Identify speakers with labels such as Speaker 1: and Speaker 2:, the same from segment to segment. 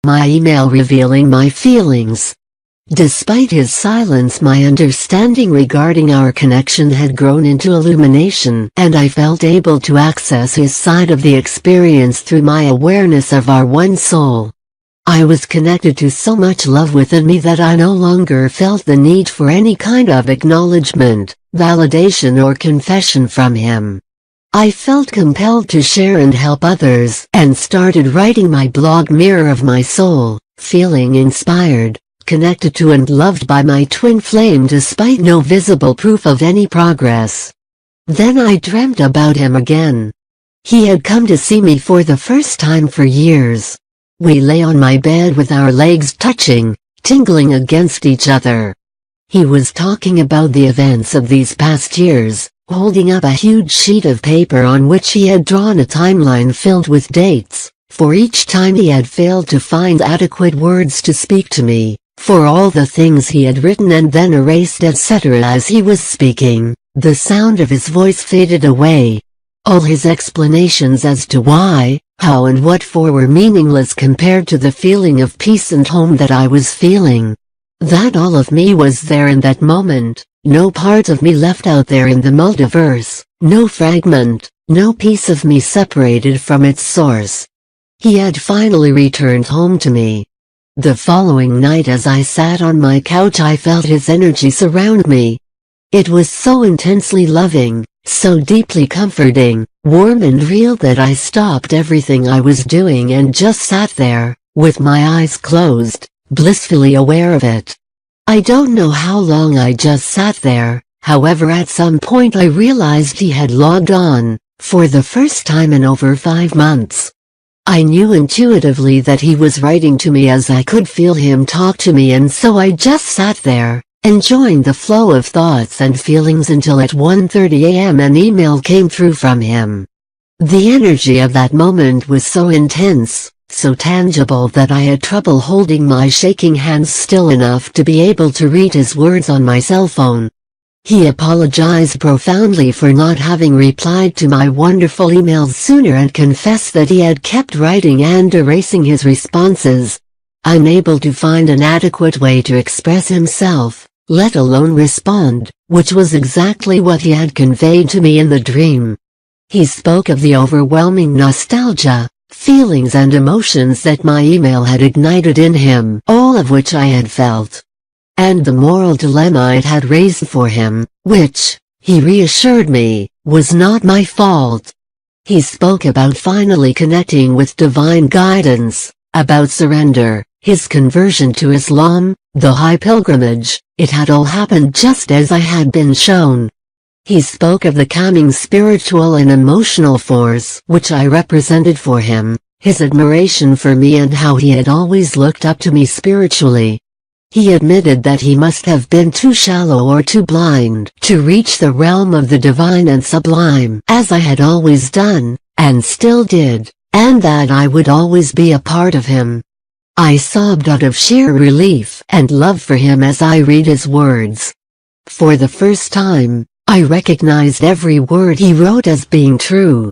Speaker 1: my email revealing my feelings. Despite his silence, my understanding regarding our connection had grown into illumination, and I felt able to access his side of the experience through my awareness of our one soul. I was connected to so much love within me that I no longer felt the need for any kind of acknowledgement, validation or confession from him. I felt compelled to share and help others, and started writing my blog Mirror of My Soul, feeling inspired, connected to and loved by my twin flame despite no visible proof of any progress. Then I dreamt about him again. He had come to see me for the first time for years. We lay on my bed with our legs touching, tingling against each other. He was talking about the events of these past years, holding up a huge sheet of paper on which he had drawn a timeline filled with dates, for each time he had failed to find adequate words to speak to me, for all the things he had written and then erased etc. As he was speaking, the sound of his voice faded away. All his explanations as to why, how and what for were meaningless compared to the feeling of peace and home that I was feeling. That all of me was there in that moment, no part of me left out there in the multiverse, no fragment, no piece of me separated from its source. He had finally returned home to me. The following night as I sat on my couch I felt his energy surround me. It was so intensely loving, so deeply comforting, warm and real that I stopped everything I was doing and just sat there, with my eyes closed, blissfully aware of it. I don't know how long I just sat there, however at some point I realized he had logged on, for the first time in over 5 months. I knew intuitively that he was writing to me as I could feel him talk to me, and so I just sat there, enjoying the flow of thoughts and feelings until at 1:30 a.m. an email came through from him. The energy of that moment was so intense, so tangible that I had trouble holding my shaking hands still enough to be able to read his words on my cell phone. He apologized profoundly for not having replied to my wonderful emails sooner and confessed that he had kept writing and erasing his responses, unable to find an adequate way to express himself, let alone respond, which was exactly what he had conveyed to me in the dream. He spoke of the overwhelming nostalgia, feelings and emotions that my email had ignited in him, all of which I had felt, and the moral dilemma it had raised for him, which, he reassured me, was not my fault. He spoke about finally connecting with divine guidance, about surrender, his conversion to Islam, the high pilgrimage. It had all happened just as I had been shown. He spoke of the calming spiritual and emotional force which I represented for him, his admiration for me and how he had always looked up to me spiritually. He admitted that he must have been too shallow or too blind to reach the realm of the divine and sublime, as I had always done, and still did, and that I would always be a part of him. I sobbed out of sheer relief and love for him as I read his words. For the first time, I recognized every word he wrote as being true.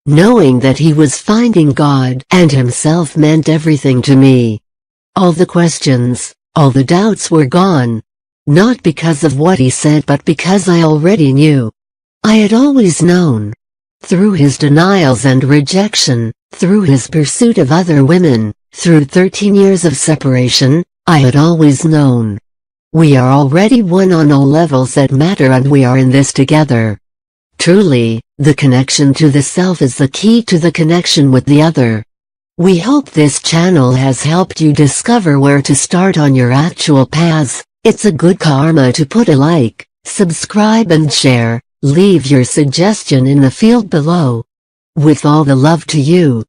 Speaker 1: Knowing that he was finding God and himself meant everything to me. All the questions, all the doubts were gone. Not because of what he said but because I already knew. I had always known. Through his denials and rejection, through his pursuit of other women, through 13 years of separation, I had always known. We are already one on all levels that matter and we are in this together. Truly, the connection to the self is the key to the connection with the other. We hope this channel has helped you discover where to start on your actual paths. It's a good karma to put a like, subscribe and share. Leave your suggestion in the field below. With all the love to you.